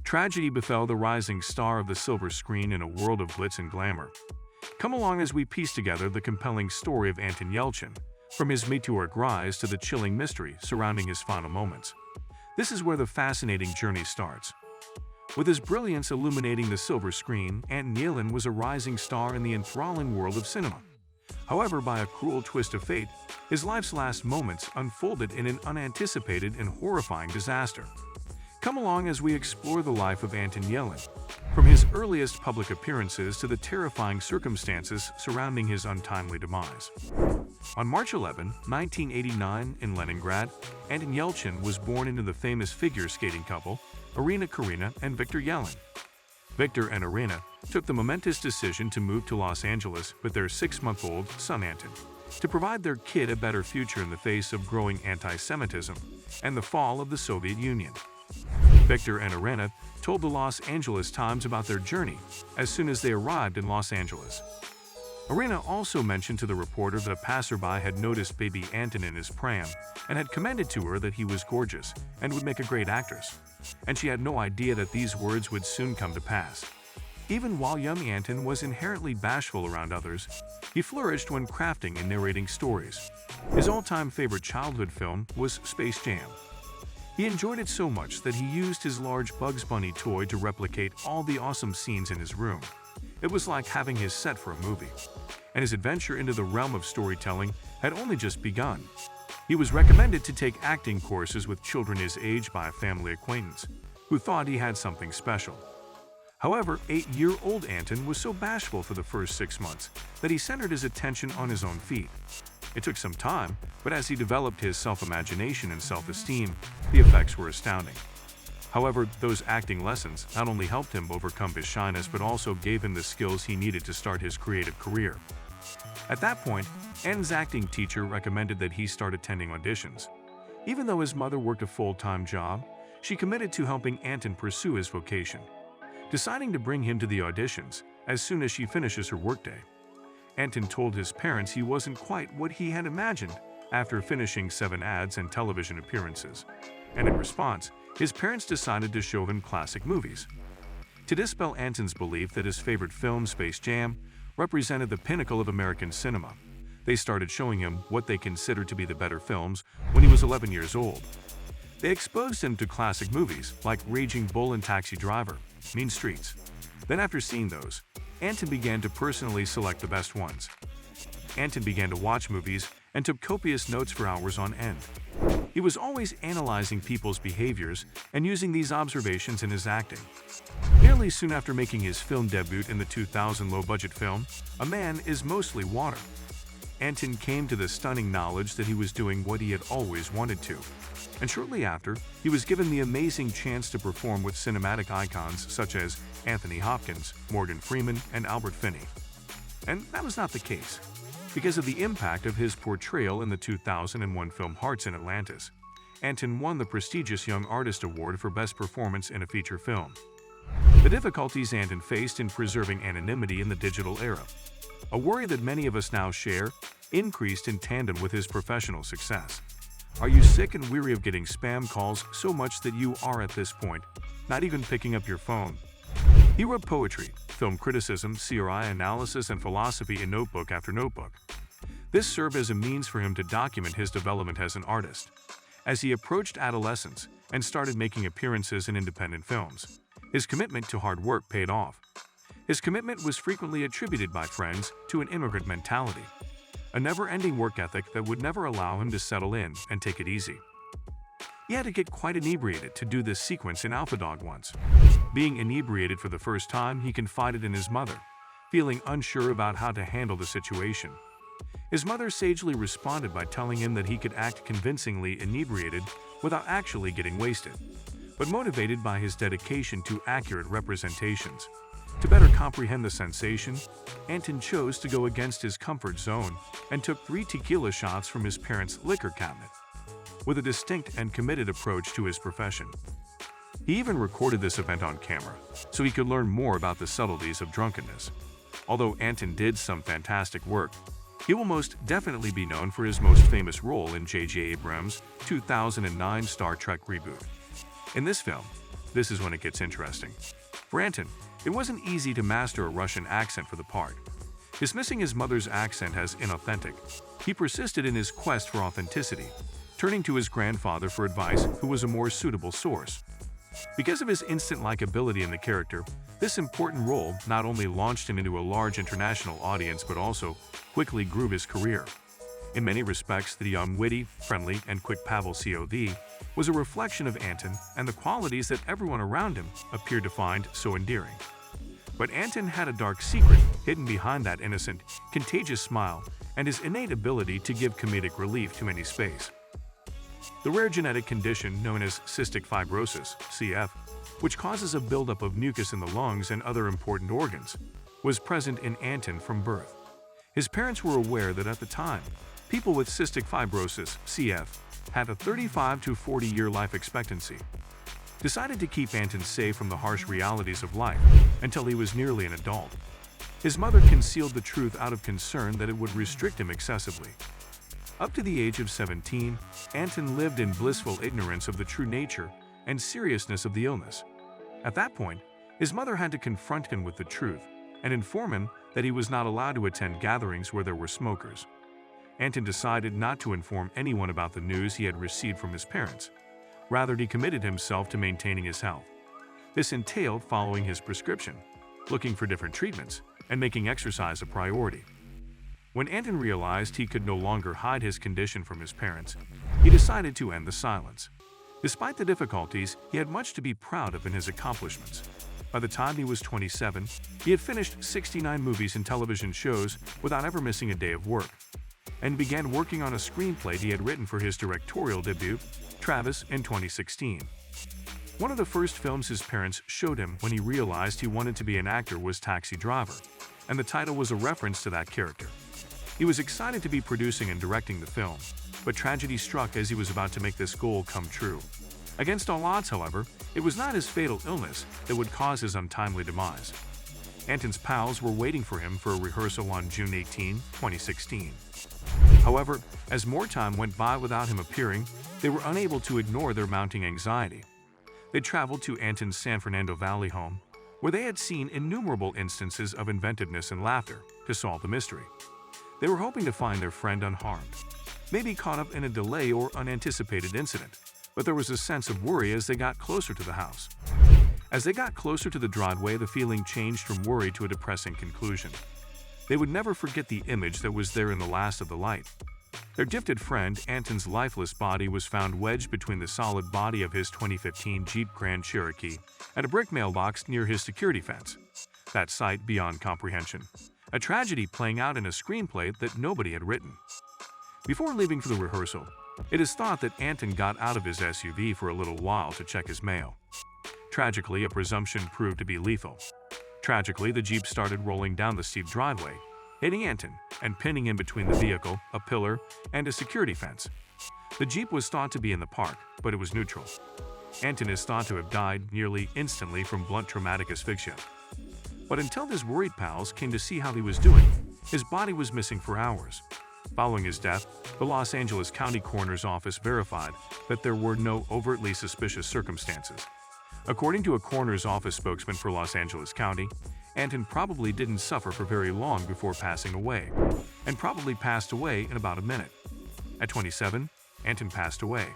Tragedy befell the rising star of the silver screen in a world of glitz and glamour. Come along as we piece together the compelling story of Anton Yelchin, from his meteoric rise to the chilling mystery surrounding his final moments. This is where the fascinating journey starts. With his brilliance illuminating the silver screen, Anton Yelchin was a rising star in the enthralling world of cinema. However, by a cruel twist of fate, his life's last moments unfolded in an unanticipated and horrifying disaster. Come along as we explore the life of Anton Yelchin, from his earliest public appearances to the terrifying circumstances surrounding his untimely demise. On March 11, 1989, in Leningrad, Anton Yelchin was born into the famous figure skating couple, Irina Karina and Viktor Yelchin. Viktor and Irina took the momentous decision to move to Los Angeles with their 6-month-old son Anton, to provide their kid a better future in the face of growing anti-Semitism and the fall of the Soviet Union. Viktor and Irina told the Los Angeles Times about their journey as soon as they arrived in Los Angeles. Irina also mentioned to the reporter that a passerby had noticed baby Anton in his pram and had commended to her that he was gorgeous and would make a great actress, and she had no idea that these words would soon come to pass. Even while young Anton was inherently bashful around others, he flourished when crafting and narrating stories. His all-time favorite childhood film was Space Jam. He enjoyed it so much that he used his large Bugs Bunny toy to replicate all the awesome scenes in his room. It was like having his set for a movie. And his adventure into the realm of storytelling had only just begun. He was recommended to take acting courses with children his age by a family acquaintance, who thought he had something special. However, 8-year-old Anton was so bashful for the first 6 months that he centered his attention on his own feet. It took some time, but as he developed his self-imagination and self-esteem, the effects were astounding. However, those acting lessons not only helped him overcome his shyness but also gave him the skills he needed to start his creative career. At that point, Anton's acting teacher recommended that he start attending auditions. Even though his mother worked a full-time job, she committed to helping Anton pursue his vocation, deciding to bring him to the auditions as soon as she finishes her workday. Anton told his parents he wasn't quite what he had imagined after finishing 7 ads and television appearances, and in response, his parents decided to show him classic movies. To dispel Anton's belief that his favorite film, Space Jam, represented the pinnacle of American cinema, they started showing him what they considered to be the better films when he was 11 years old. They exposed him to classic movies like Raging Bull and Taxi Driver, Mean Streets. Then after seeing those, Anton began to personally select the best ones. Anton began to watch movies and took copious notes for hours on end. He was always analyzing people's behaviors and using these observations in his acting. Nearly soon after making his film debut in the 2000 low-budget film, A Man Is Mostly Water, Anton came to the stunning knowledge that he was doing what he had always wanted to. And shortly after, he was given the amazing chance to perform with cinematic icons such as Anthony Hopkins, Morgan Freeman, and Albert Finney. And that was not the case. Because of the impact of his portrayal in the 2001 film Hearts in Atlantis, Anton won the prestigious Young Artist Award for Best Performance in a Feature Film. The difficulties Anton faced in preserving anonymity in the digital era, a worry that many of us now share, increased in tandem with his professional success. Are you sick and weary of getting spam calls so much that you are at this point not even picking up your phone? He wrote poetry, film criticism, CRI analysis, and philosophy in notebook after notebook. This served as a means for him to document his development as an artist. As he approached adolescence and started making appearances in independent films, his commitment to hard work paid off. His commitment was frequently attributed by friends to an immigrant mentality, a never-ending work ethic that would never allow him to settle in and take it easy. He had to get quite inebriated to do this sequence in Alpha Dog once. Being inebriated for the first time, he confided in his mother, feeling unsure about how to handle the situation. His mother sagely responded by telling him that he could act convincingly inebriated without actually getting wasted, but motivated by his dedication to accurate representations. To better comprehend the sensation, Anton chose to go against his comfort zone and took 3 tequila shots from his parents' liquor cabinet, with a distinct and committed approach to his profession. He even recorded this event on camera, so he could learn more about the subtleties of drunkenness. Although Anton did some fantastic work, he will most definitely be known for his most famous role in J.J. Abrams' 2009 Star Trek reboot. In this film, This is when it gets interesting. For Anton, it wasn't easy to master a Russian accent for the part. Dismissing his mother's accent as inauthentic, he persisted in his quest for authenticity, turning to his grandfather for advice, who was a more suitable source. Because of his instant likability in the character, this important role not only launched him into a large international audience but also quickly grew his career. In many respects, the young, witty, friendly, and quick Pavel COV was a reflection of Anton and the qualities that everyone around him appeared to find so endearing. But Anton had a dark secret hidden behind that innocent, contagious smile and his innate ability to give comedic relief to any space. The rare genetic condition known as cystic fibrosis, CF, which causes a buildup of mucus in the lungs and other important organs, was present in Anton from birth. His parents were aware that at the time, people with cystic fibrosis, CF, had a 35 to 40-year life expectancy. Decided to keep Anton safe from the harsh realities of life until he was nearly an adult. His mother concealed the truth out of concern that it would restrict him excessively. Up to the age of 17, Anton lived in blissful ignorance of the true nature and seriousness of the illness. At that point, his mother had to confront him with the truth and inform him that he was not allowed to attend gatherings where there were smokers. Anton decided not to inform anyone about the news he had received from his parents. Rather, he committed himself to maintaining his health. This entailed following his prescription, looking for different treatments, and making exercise a priority. When Anton realized he could no longer hide his condition from his parents, he decided to end the silence. Despite the difficulties, he had much to be proud of in his accomplishments. By the time he was 27, he had finished 69 movies and television shows without ever missing a day of work, and began working on a screenplay he had written for his directorial debut, Travis, in 2016. One of the first films his parents showed him when he realized he wanted to be an actor was Taxi Driver, and the title was a reference to that character. He was excited to be producing and directing the film, but tragedy struck as he was about to make this goal come true. Against all odds, however, it was not his fatal illness that would cause his untimely demise. Anton's pals were waiting for him for a rehearsal on June 18, 2016. However, as more time went by without him appearing, they were unable to ignore their mounting anxiety. They traveled to Anton's San Fernando Valley home, where they had seen innumerable instances of inventiveness and laughter, to solve the mystery. They were hoping to find their friend unharmed, maybe caught up in a delay or unanticipated incident, but there was a sense of worry as they got closer to the house. As they got closer to the driveway, the feeling changed from worry to a depressing conclusion. They would never forget the image that was there in the last of the light. Their gifted friend, Anton's lifeless body, was found wedged between the solid body of his 2015 Jeep Grand Cherokee and a brick mailbox near his security fence. That sight beyond comprehension. A tragedy playing out in a screenplay that nobody had written. Before leaving for the rehearsal, it is thought that Anton got out of his SUV for a little while to check his mail. Tragically, a presumption proved to be lethal. Tragically, the Jeep started rolling down the steep driveway, hitting Anton and pinning him between the vehicle, a pillar, and a security fence. The Jeep was thought to be in the park, but it was neutral. Anton is thought to have died nearly instantly from blunt traumatic asphyxia. But until his worried pals came to see how he was doing, his body was missing for hours. Following his death, the Los Angeles County Coroner's Office verified that there were no overtly suspicious circumstances. According to a coroner's office spokesman for Los Angeles County, Anton probably didn't suffer for very long before passing away, and probably passed away in about a minute. At 27, Anton passed away.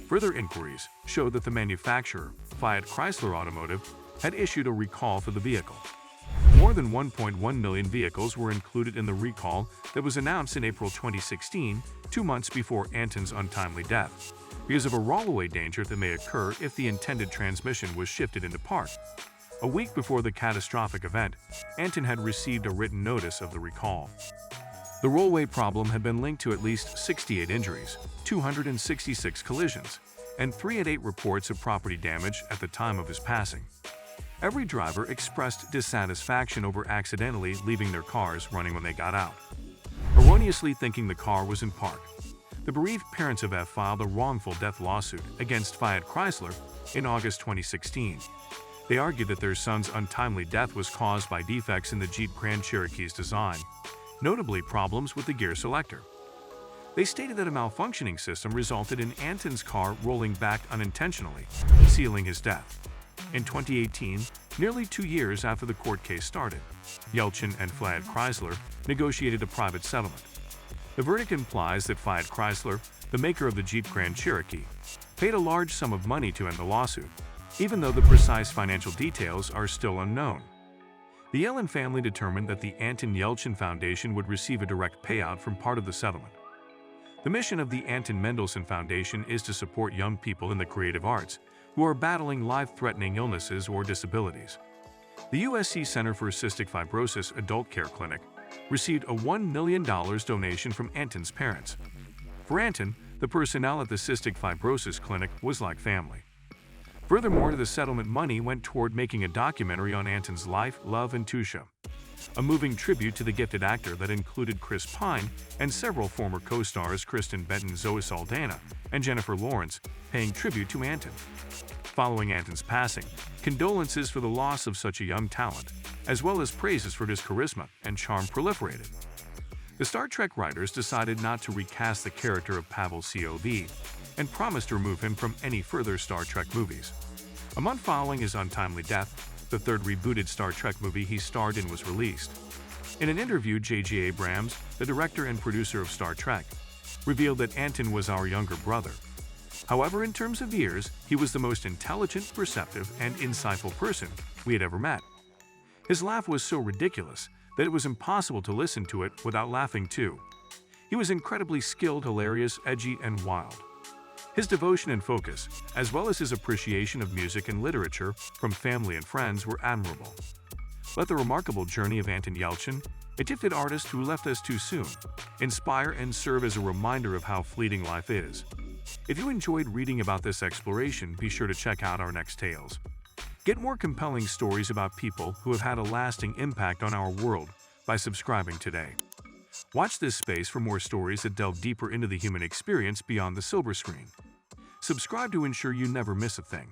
Further inquiries showed that the manufacturer, Fiat Chrysler Automotive, had issued a recall for the vehicle. More than 1.1 million vehicles were included in the recall that was announced in April 2016, 2 months before Anton's untimely death, because of a rollaway danger that may occur if the intended transmission was shifted into park. A week before the catastrophic event, Anton had received a written notice of the recall. The rollaway problem had been linked to at least 68 injuries, 266 collisions, and 308 reports of property damage at the time of his passing. Every driver expressed dissatisfaction over accidentally leaving their cars running when they got out, erroneously thinking the car was in park. The bereaved parents of F filed a wrongful death lawsuit against Fiat Chrysler in August 2016. They argued that their son's untimely death was caused by defects in the Jeep Grand Cherokee's design, notably problems with the gear selector. They stated that a malfunctioning system resulted in Anton's car rolling back unintentionally, sealing his death. In 2018, nearly 2 years after the court case started, Yelchin and Fiat Chrysler negotiated a private settlement. The verdict implies that Fiat Chrysler, the maker of the Jeep Grand Cherokee, paid a large sum of money to end the lawsuit, even though the precise financial details are still unknown. The Yelchin family determined that the Anton Yelchin Foundation would receive a direct payout from part of the settlement. The mission of the Anton Mendelsohn Foundation is to support young people in the creative arts who are battling life-threatening illnesses or disabilities. The USC Center for Cystic Fibrosis Adult Care Clinic received a $1 million donation from Anton's parents. For Anton, the personnel at the Cystic Fibrosis Clinic was like family. Furthermore, the settlement money went toward making a documentary on Anton's life, love, and Tusha, a moving tribute to the gifted actor that included Chris Pine and several former co-stars Kristen Benton, Zoe Saldana, and Jennifer Lawrence, paying tribute to Anton. Following Anton's passing, condolences for the loss of such a young talent, as well as praises for his charisma and charm proliferated. The Star Trek writers decided not to recast the character of Pavel Cov and promised to remove him from any further Star Trek movies. A month following his untimely death, the third rebooted Star Trek movie he starred in was released. In an interview, J.J. Abrams, the director and producer of Star Trek, revealed that Anton was our younger brother. However, in terms of years, he was the most intelligent, perceptive, and insightful person we had ever met. His laugh was so ridiculous that it was impossible to listen to it without laughing too. He was incredibly skilled, hilarious, edgy, and wild. His devotion and focus, as well as his appreciation of music and literature from family and friends, were admirable. Let the remarkable journey of Anton Yelchin, a gifted artist who left us too soon, inspire and serve as a reminder of how fleeting life is. If you enjoyed reading about this exploration, be sure to check out our next tales. Get more compelling stories about people who have had a lasting impact on our world by subscribing today. Watch this space for more stories that delve deeper into the human experience beyond the silver screen. Subscribe to ensure you never miss a thing.